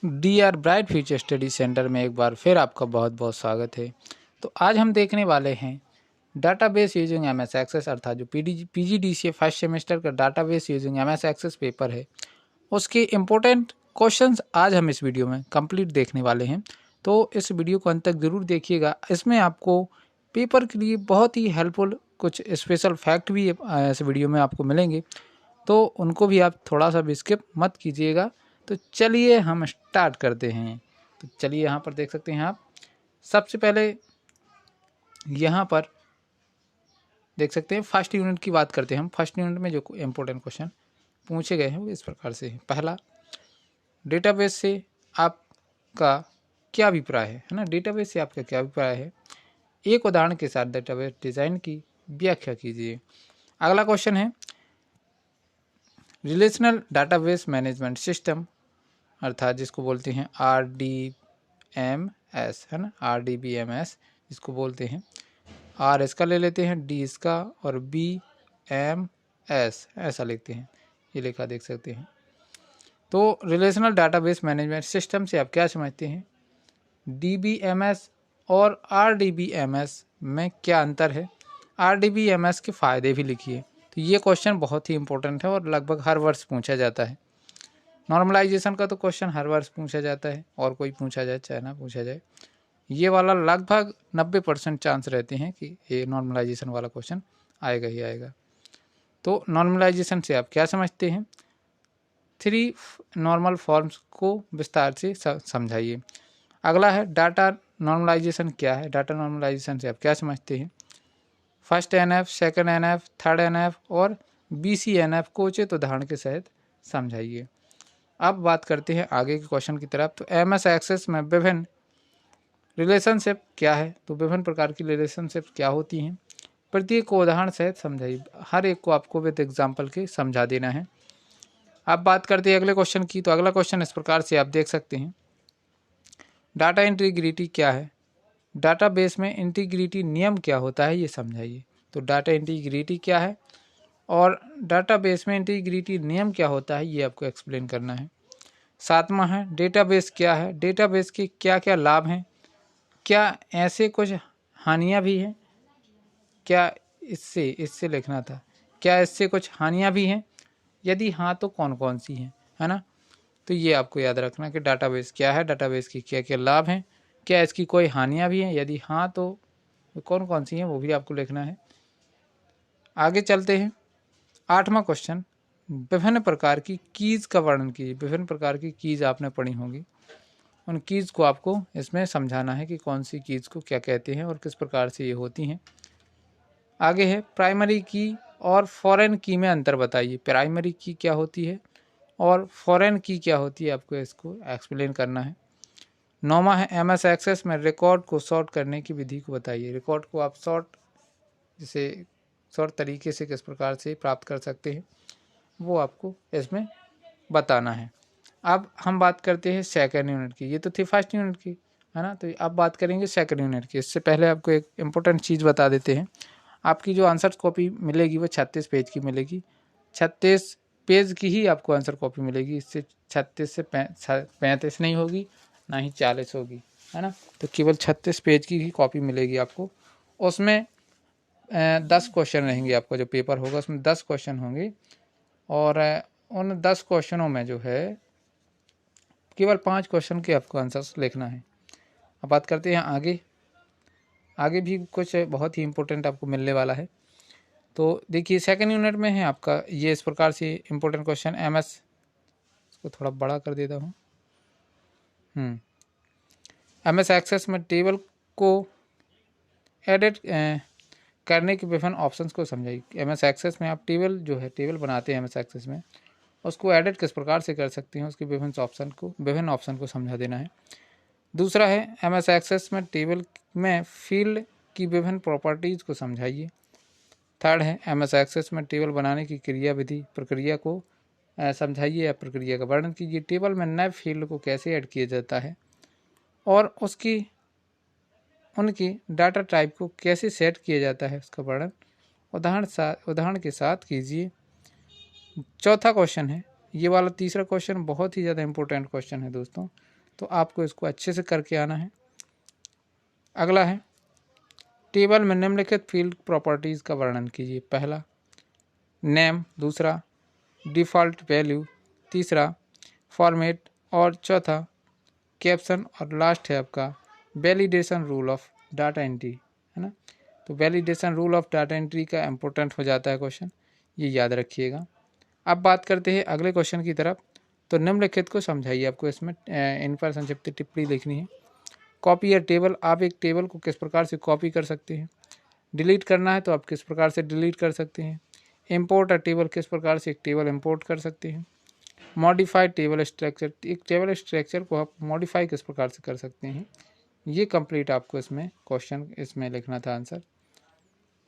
DR bright future study centre में एक बार फिर आपका बहुत बहुत स्वागत है। तो आज हम देखने वाले हैं डाटाबेस यूजिंग MS एक्सेस, अर्थात जो PGDCA फर्स्ट सेमेस्टर का database using MS access paper है उसके इम्पोर्टेंट क्वेश्चंस आज हम इस वीडियो में कंप्लीट देखने वाले हैं। तो इस वीडियो को अंत तक ज़रूर देखिएगा। इसमें आपको पेपर के लिए बहुत ही हेल्पफुल कुछ स्पेशल फैक्ट भी इस वीडियो में आपको मिलेंगे, तो उनको भी आप थोड़ा सा भी स्किप मत कीजिएगा। तो चलिए हम स्टार्ट करते हैं। तो चलिए यहाँ पर देख सकते हैं आप, सबसे पहले यहाँ पर देख सकते हैं फर्स्ट यूनिट की बात करते हैं हम। फर्स्ट यूनिट में जो इम्पोर्टेंट क्वेश्चन पूछे गए हैं वो इस प्रकार से है। पहला, डेटाबेस से आपका क्या अभिप्राय है ना, डेटाबेस से आपका क्या अभिप्राय है, एक उदाहरण के साथ डेटाबेस डिज़ाइन की व्याख्या कीजिए। अगला क्वेश्चन है, रिलेशनल डाटाबेस मैनेजमेंट सिस्टम अर्थात जिसको बोलते हैं RDBMS है ना, RDBMS जिसको बोलते हैं। R इसका ले लेते हैं, D इसका और BMS ऐसा लिखते हैं, ये लिखा देख सकते हैं। तो रिलेशनल डाटाबेस मैनेजमेंट सिस्टम से आप क्या समझते हैं, DBMS और RDBMS में क्या अंतर है, RDBMS के फ़ायदे भी लिखिए। तो ये क्वेश्चन बहुत ही इंपॉर्टेंट है और लगभग हर वर्ष पूछा जाता है। नॉर्मलाइजेशन का तो क्वेश्चन हर वर्ष पूछा जाता है, और कोई पूछा जाए चाहे ना पूछा जाए, ये वाला लगभग 90% चांस रहते हैं कि ये नॉर्मलाइजेशन वाला क्वेश्चन आएगा ही आएगा। तो नॉर्मलाइजेशन से आप क्या समझते हैं, 3 नॉर्मल फॉर्म्स को विस्तार से समझाइए। अगला है डाटा नॉर्मलाइजेशन क्या है, डाटा नॉर्मलाइजेशन से आप क्या समझते हैं, first NF, second NF, third NF और BCNF को उचित उदाहरण के सहित समझाइए। अब बात करते हैं आगे के क्वेश्चन की तरफ। तो MS एक्सेस में विभिन्न रिलेशनशिप क्या है, तो विभिन्न प्रकार की रिलेशनशिप क्या होती हैं, प्रत्येक को उदाहरण सहित समझाइए। हर एक को आपको विद एग्जाम्पल के समझा देना है। अब बात करते हैं अगले क्वेश्चन की। तो अगला क्वेश्चन इस प्रकार से आप देख सकते हैं, डाटा इंटीग्रिटी क्या है, डाटाबेस में इंटीग्रिटी नियम क्या होता है ये समझाइए। तो डाटा इंटीग्रिटी क्या है और डाटाबेस में इंटीग्रिटी नियम क्या होता है ये आपको एक्सप्लेन करना है। सातवां है, डेटाबेस क्या है, डेटाबेस के क्या क्या लाभ हैं, क्या ऐसे कुछ हानियां भी हैं, क्या इससे लिखना था, क्या इससे कुछ हानियां भी हैं, यदि हाँ तो कौन कौन सी हैं, है ना। तो ये आपको याद रखना कि डाटाबेस क्या है, डाटाबेस के क्या क्या लाभ हैं, क्या इसकी कोई हानियां भी हैं, यदि हाँ तो कौन कौन सी हैं वो भी आपको लिखना है। आगे चलते हैं, 8वां क्वेश्चन, विभिन्न प्रकार की कीज़ का वर्णन कीजिए। विभिन्न प्रकार की कीज़ आपने पढ़ी होंगी, उन कीज़ को आपको इसमें समझाना है कि कौन सी कीज़ को क्या कहते हैं और किस प्रकार से ये होती हैं। आगे है, प्राइमरी की और फॉरेन की में अंतर बताइए। प्राइमरी की क्या होती है और फॉरेन की क्या होती है, आपको इसको एक्सप्लेन करना है। 9वां है, MS एक्सेस में रिकॉर्ड को सॉर्ट करने की विधि को बताइए। रिकॉर्ड को आप शॉर्ट तरीके से किस प्रकार से प्राप्त कर सकते हैं वो आपको इसमें बताना है। अब हम बात करते हैं सेकंड यूनिट की, ये तो थी फर्स्ट यूनिट की, है ना। तो अब बात करेंगे सेकंड यूनिट की। इससे पहले आपको एक इम्पोर्टेंट चीज़ बता देते हैं, आपकी जो आंसर कॉपी मिलेगी वो 36 पेज की मिलेगी। 36 पेज की ही आपको आंसर कॉपी मिलेगी, इससे 36 से 35 नहीं होगी, ना ही 40 होगी, है ना। तो केवल 36 पेज की ही कॉपी मिलेगी आपको। उसमें 10 क्वेश्चन रहेंगे, आपका जो पेपर होगा उसमें 10 क्वेश्चन होंगे और उन 10 क्वेश्चनों में जो है केवल 5 क्वेश्चन के आपको आंसर्स लिखना है। अब बात करते हैं आगे भी कुछ बहुत ही इम्पोर्टेंट आपको मिलने वाला है। तो देखिए सेकंड यूनिट में है आपका ये इस प्रकार से इम्पोर्टेंट क्वेश्चन। MS इसको थोड़ा बड़ा कर देता हूँ। MS एक्सेस में टेबल को एडिट करने के विभिन्न ऑप्शंस को समझाइए। MS एक्सेस में आप टेबल बनाते हैं MS एक्सेस में, उसको एडिट किस प्रकार से कर सकते हैं उसके विभिन्न ऑप्शन को समझा देना है। दूसरा है, MS एक्सेस में टेबल में फील्ड की विभिन्न प्रॉपर्टीज़ को समझाइए। थर्ड है, MS एक्सेस में टेबल बनाने की प्रक्रिया को समझाइए या प्रक्रिया का वर्णन कीजिए। टेबल में नए फील्ड को कैसे ऐड किया जाता है और उनकी डाटा टाइप को कैसे सेट किया जाता है उसका वर्णन उदाहरण के साथ कीजिए। चौथा क्वेश्चन है, ये वाला तीसरा क्वेश्चन बहुत ही ज़्यादा इंपॉर्टेंट क्वेश्चन है दोस्तों, तो आपको इसको अच्छे से करके आना है। अगला है, टेबल में निम्नलिखित फील्ड प्रॉपर्टीज़ का वर्णन कीजिए। पहला नेम, दूसरा डिफ़ॉल्ट वैल्यू, तीसरा फॉर्मेट और चौथा कैप्शन और लास्ट है आपका validation rule of data entry, है ना। तो validation rule of data entry का इम्पोर्टेंट हो जाता है क्वेश्चन, ये याद रखिएगा। अब बात करते हैं अगले क्वेश्चन की तरफ। तो निम्नलिखित को समझाइए, आपको इसमें इन पर संक्षिप्त टिप्पणी लिखनी है। कॉपी या टेबल, आप एक टेबल को किस प्रकार से कॉपी कर सकते हैं। डिलीट करना है तो आप किस प्रकार से डिलीट कर सकते हैं। इंपोर्ट अ टेबल, किस प्रकार से एक टेबल इंपोर्ट कर सकते हैं। मॉडिफाइड टेबल स्ट्रक्चर, एक टेबल स्ट्रक्चर को आप मॉडिफाई किस प्रकार से कर सकते हैं। ये कंप्लीट आपको इसमें क्वेश्चन इसमें लिखना था आंसर।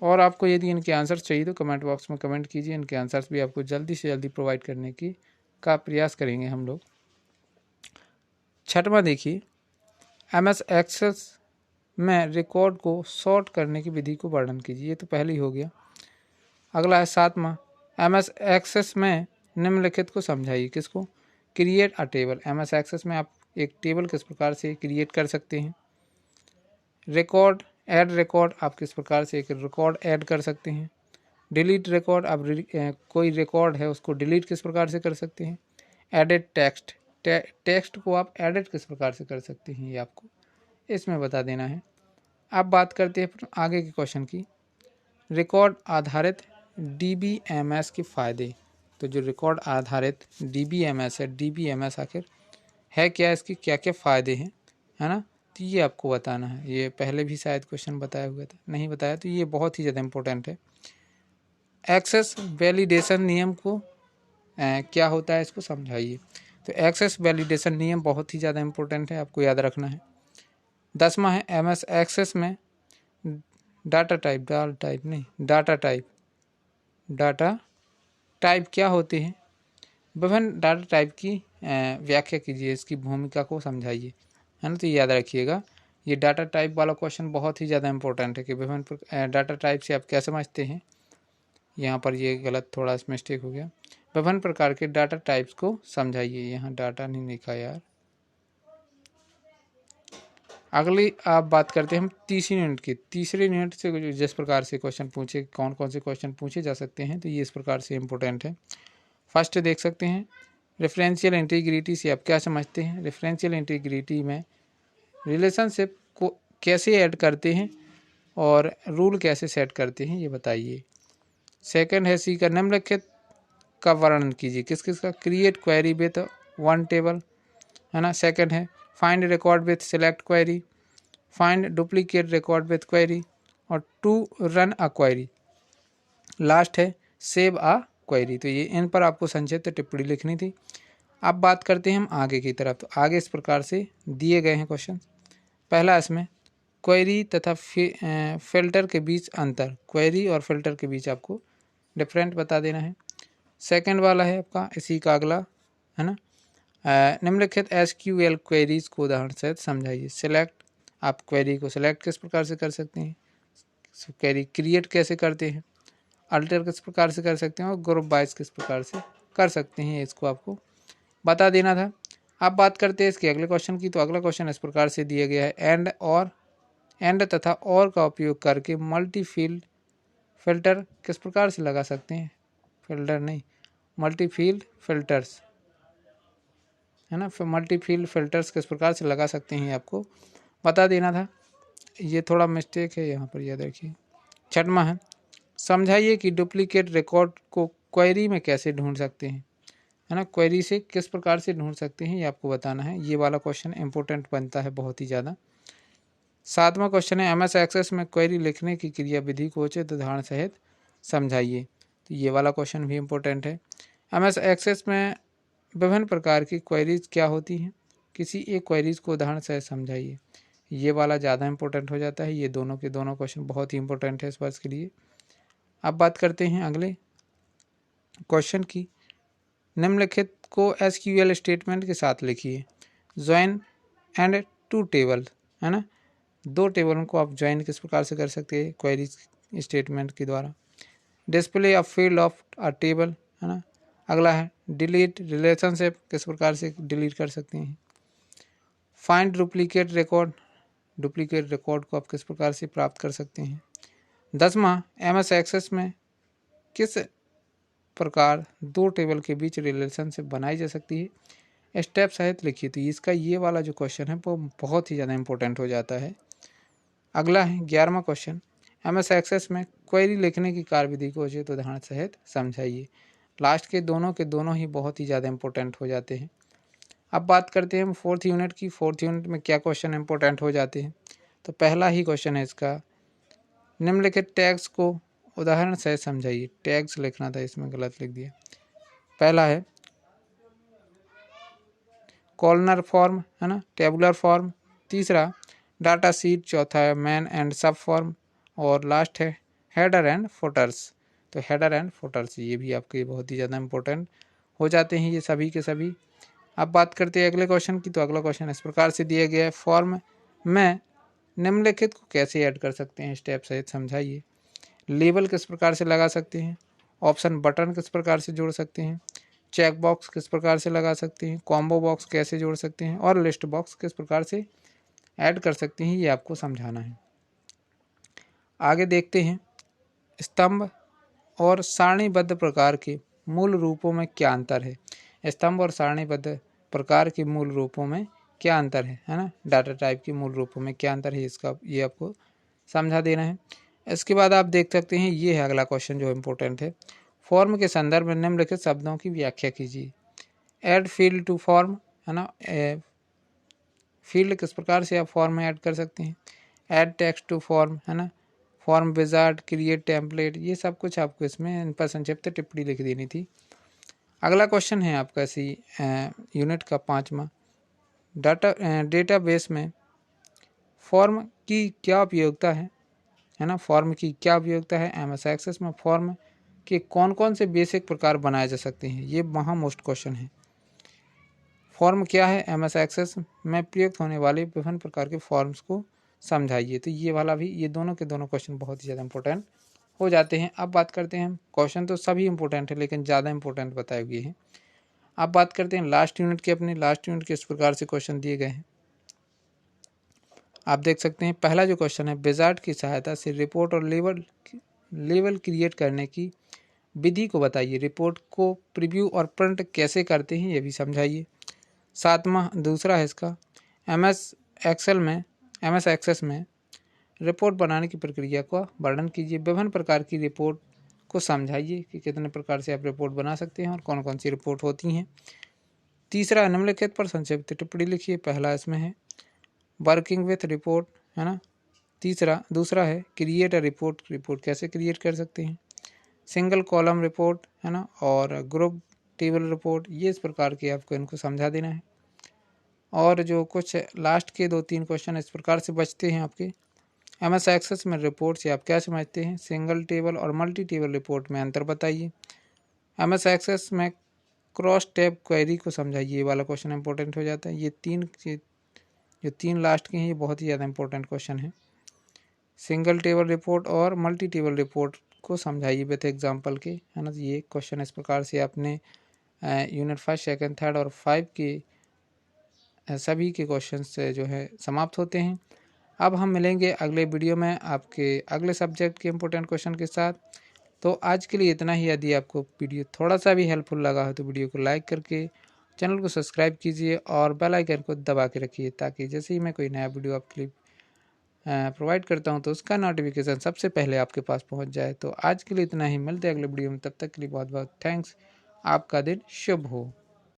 और आपको यदि इनके आंसर चाहिए तो कमेंट बॉक्स में कमेंट कीजिए, इनके आंसर्स भी आपको जल्दी से जल्दी प्रोवाइड करने की का प्रयास करेंगे हम लोग। छठवां देखिए, MS एक्सेस में रिकॉर्ड को सॉर्ट करने की विधि को वर्णन कीजिए। ये तो पहले ही हो गया। अगला है सातवां, MS एक्सेस में निम्नलिखित को समझाइए। किसको, create a table. MS access में आप एक टेबल किस प्रकार से क्रिएट कर सकते हैं। रिकॉर्ड, ऐड रिकॉर्ड, आप किस प्रकार से एक रिकॉर्ड ऐड कर सकते हैं। डिलीट रिकॉर्ड, आप कोई रिकॉर्ड है उसको डिलीट किस प्रकार से कर सकते हैं। एडिट टेक्स्ट, टेक्स्ट को आप एडिट किस प्रकार से कर सकते हैं, ये आपको इसमें बता देना है। अब बात करते हैं आगे के क्वेश्चन की, रिकॉर्ड आधारित DBMS के फ़ायदे। तो जो रिकॉर्ड आधारित DBMS है, DBMS आखिर है क्या, इसके क्या क्या फ़ायदे हैं, है ना। तो ये आपको बताना है। ये पहले भी शायद क्वेश्चन बताया हुआ था, नहीं बताया, तो ये बहुत ही ज़्यादा इम्पोर्टेंट है। एक्सेस वैलिडेशन नियम को क्या होता है, इसको समझाइए। तो एक्सेस वैलिडेशन नियम बहुत ही ज़्यादा इम्पोर्टेंट है, आपको याद रखना है। 10वां है, MS एक्सेस में डाटा टाइप क्या होते हैं। विभिन्न डाटा टाइप की व्याख्या कीजिए, इसकी भूमिका को समझाइए, है ना। तो याद रखिएगा, ये डाटा टाइप वाला क्वेश्चन बहुत ही ज़्यादा इंपॉर्टेंट है कि विभिन्न डाटा टाइप से आप क्या समझते हैं। यहाँ पर ये गलत थोड़ा मिस्टेक हो गया। विभिन्न प्रकार के डाटा टाइप्स को समझाइए, यहाँ डाटा नहीं लिखा यार। अगली आप बात करते हैं हम तीसरी यूनिट की। तीसरे यूनिट से जिस प्रकार से क्वेश्चन पूछे, कौन कौन से क्वेश्चन पूछे जा सकते हैं, तो ये इस प्रकार से इम्पोर्टेंट है। फर्स्ट देख सकते हैं, रेफरेंशियल इंटीग्रिटी से आप क्या समझते हैं। रेफरेंशियल इंटीग्रिटी में रिलेशनशिप को कैसे ऐड करते हैं और रूल कैसे सेट करते हैं, ये बताइए। सेकंड है सी का, निम्नलिखित का वर्णन कीजिए। किस किस का, create query with one table, है ना। सेकंड है find record with select query, find duplicate record with query, और to run a query. Last है सेव अ क्वेरी। तो ये इन पर आपको संक्षिप्त टिप्पणी लिखनी थी। अब बात करते हैं हम आगे की तरफ। तो आगे इस प्रकार से दिए गए हैं क्वेश्चन। पहला इसमें क्वेरी तथा फिल्टर के बीच अंतर, क्वेरी और फिल्टर के बीच आपको डिफरेंट बता देना है। सेकंड वाला है आपका इसी का अगला, है ना, निम्नलिखित SQL क्वेरीज को उदाहरण सहित समझाइए। सिलेक्ट, आप क्वेरी को सिलेक्ट किस प्रकार से कर सकते हैं। क्वेरी क्रिएट कैसे करते हैं, अल्टर किस प्रकार से कर सकते हैं, और ग्रुप बाइज किस प्रकार से कर सकते हैं, इसको आपको बता देना था। अब बात करते हैं इसके अगले क्वेश्चन की। तो अगला क्वेश्चन इस प्रकार से दिया गया है, एंड तथा और का उपयोग करके मल्टी फील्ड फिल्टर किस प्रकार से लगा सकते हैं। फिल्टर नहीं, मल्टी फील्ड फिल्टर्स, है ना। फिर मल्टी फील्ड फिल्टर्स किस प्रकार से लगा सकते हैं, आपको बता देना था। ये थोड़ा मिस्टेक है यहाँ पर, याद रखिए। छठवां है, समझाइए कि डुप्लीकेट रिकॉर्ड को क्वेरी में कैसे ढूंढ सकते हैं, है ना। क्वेरी से किस प्रकार से ढूंढ सकते हैं, ये आपको बताना है। ये वाला क्वेश्चन इंपॉर्टेंट बनता है बहुत ही ज़्यादा। सातवां क्वेश्चन है, MS एक्सेस में क्वेरी लिखने की क्रिया विधि को उचित उदाहरण सहित समझाइए। तो ये वाला क्वेश्चन भी इम्पोर्टेंट है। MS एक्सेस में विभिन्न प्रकार की क्वेरीज क्या होती हैं, किसी एक क्वेरीज को उदाहरण सहित समझाइए। ये वाला ज़्यादा इंपॉर्टेंट हो जाता है। ये दोनों के दोनों क्वेश्चन बहुत ही इंपॉर्टेंट है इस वर्ष के लिए। अब बात करते हैं अगले क्वेश्चन की। निम्नलिखित को SQL स्टेटमेंट के साथ लिखिए। ज्वाइन एंड टू टेबल, है ना। दो टेबलों को आप ज्वाइन किस प्रकार से कर सकते हैं, क्वेरी स्टेटमेंट के द्वारा। Display of field of a table, है ना। अगला है डिलीट रिलेशनशिप किस प्रकार से डिलीट कर सकते हैं। फाइंड डुप्लीकेट रिकॉर्ड को आप किस प्रकार से प्राप्त कर सकते हैं। 10वां MS एक्सेस में किस प्रकार दो टेबल के बीच रिलेशनशिप बनाई जा सकती है, स्टेप सहित लिखिए। तो इसका ये वाला जो क्वेश्चन है वो बहुत ही ज़्यादा इंपॉर्टेंट हो जाता है। अगला है 11वां क्वेश्चन, MS एक्सेस में क्वेरी लिखने की कार्यविधि को उचित उदाहरण सहित समझाइए। लास्ट के दोनों ही बहुत ही ज़्यादा इंपॉर्टेंट हो जाते हैं। अब बात करते हैं हम 4th यूनिट की। 4th यूनिट में क्या क्वेश्चन इंपॉर्टेंट हो जाते हैं। तो पहला ही क्वेश्चन है इसका, निम्नलिखित टैग्स को उदाहरण सहित समझाइए। टैग्स लिखना था, इसमें गलत लिख दिया। पहला है कॉलनर फॉर्म, है ना, टेबुलर फॉर्म। तीसरा डाटा सीट। चौथा है मैन एंड सब फॉर्म। और लास्ट है हेडर एंड फुटर्स। तो हेडर एंड फुटर्स ये भी आपके बहुत ही ज़्यादा इंपॉर्टेंट हो जाते हैं, ये सभी के सभी। अब बात करते हैं अगले क्वेश्चन की। तो अगला क्वेश्चन इस प्रकार से दिया गया है, फॉर्म में निम्नलिखित को कैसे ऐड कर सकते हैं, स्टेप सहित समझाइए। लेबल किस प्रकार से लगा सकते हैं, ऑप्शन बटन किस प्रकार से जोड़ सकते हैं, चेक बॉक्स किस प्रकार से लगा सकते हैं, कॉम्बो बॉक्स कैसे जोड़ सकते हैं और लिस्ट बॉक्स किस प्रकार से ऐड कर सकते हैं, ये आपको समझाना है। आगे देखते हैं, स्तंभ और सारणीबद्ध प्रकार के मूल रूपों में क्या अंतर है। स्तंभ और सारणीबद्ध प्रकार के मूल रूपों में क्या अंतर है ना, डाटा टाइप के मूल रूपों में क्या अंतर है, इसका ये आपको समझा देना है। इसके बाद आप देख सकते हैं, ये है अगला क्वेश्चन जो इम्पोर्टेंट है, फॉर्म के संदर्भ में निम्नलिखित शब्दों की व्याख्या कीजिए। ऐड फील्ड टू फॉर्म, है ना, फील्ड किस प्रकार से आप फॉर्म में ऐड कर सकते हैं। ऐड टेक्स्ट टू फॉर्म, है ना, फॉर्म विजार्ड, क्रिएट टेम्पलेट, ये सब कुछ आपको इसमें इन पर संक्षिप्त टिप्पणी लिख देनी थी। अगला क्वेश्चन है आपका इसी यूनिट का 5वां, डेटाबेस में फॉर्म की क्या उपयोगिता है ना, फॉर्म की क्या उपयोगिता है। MS एक्सेस में फॉर्म के कौन कौन से बेसिक प्रकार बनाए जा सकते हैं, ये वहाँ मोस्ट क्वेश्चन है। फॉर्म क्या है, MS एक्सेस में प्रयुक्त होने वाले विभिन्न प्रकार के फॉर्म्स को समझाइए। तो ये वाला भी, ये दोनों के दोनों क्वेश्चन बहुत ही ज़्यादा इंपॉर्टेंट हो जाते हैं। अब बात करते हैं हम, क्वेश्चन तो सभी इंपॉर्टेंट है लेकिन ज़्यादा इंपॉर्टेंट बताए हुए हैं। अब बात करते हैं लास्ट यूनिट के। अपने लास्ट यूनिट के इस प्रकार से क्वेश्चन दिए गए हैं, आप देख सकते हैं। पहला जो क्वेश्चन है, विजार्ड की सहायता से रिपोर्ट और लेवल क्रिएट करने की विधि को बताइए। रिपोर्ट को प्रीव्यू और प्रिंट कैसे करते हैं, ये भी समझाइए। 7वां दूसरा है इसका, MS एक्सेस में रिपोर्ट बनाने की प्रक्रिया का वर्णन कीजिए। विभिन्न प्रकार की रिपोर्ट को समझाइए कि कितने प्रकार से आप रिपोर्ट बना सकते हैं और कौन कौन सी रिपोर्ट होती हैं। तीसरा, निम्नलिखित पर संक्षिप्त टिप्पणी लिखिए। पहला इसमें है वर्किंग विथ रिपोर्ट, है ना। दूसरा है क्रिएट अ रिपोर्ट, रिपोर्ट कैसे क्रिएट कर सकते हैं। सिंगल कॉलम रिपोर्ट, है ना, और ग्रुप टेबल रिपोर्ट, ये इस प्रकार के आपको इनको समझा देना है। और जो कुछ लास्ट के 2-3 क्वेश्चन इस प्रकार से बचते हैं आपके। MS एक्सेस में रिपोर्ट से आप क्या समझते हैं। सिंगल टेबल और मल्टी टेबल रिपोर्ट में अंतर बताइए। MS एक्सेस में क्रॉस टैब क्वेरी को समझाइए, ये वाला क्वेश्चन इंपॉर्टेंट हो जाता है। ये जो तीन लास्ट के हैं ये बहुत ही ज़्यादा इंपॉर्टेंट क्वेश्चन है। सिंगल टेबल रिपोर्ट और मल्टी टेबल रिपोर्ट को समझाइए विथ एग्जाम्पल के, है ना। ये क्वेश्चन इस प्रकार से आपने यूनिट 1, 2, 3 और 5 के सभी के क्वेश्चन से जो है समाप्त होते हैं। अब हम मिलेंगे अगले वीडियो में आपके अगले सब्जेक्ट के इम्पोर्टेंट क्वेश्चन के साथ। तो आज के लिए इतना ही। यदि आपको वीडियो थोड़ा सा भी हेल्पफुल लगा हो तो वीडियो को लाइक करके चैनल को सब्सक्राइब कीजिए और बेल आइकन को दबा के रखिए, ताकि जैसे ही मैं कोई नया वीडियो आपके लिए प्रोवाइड करता हूं तो उसका नोटिफिकेशन सबसे पहले आपके पास पहुंच जाए। तो आज के लिए इतना ही, मिलते हैं अगले वीडियो में। तब तक के लिए बहुत बहुत थैंक्स। आपका दिन शुभ हो।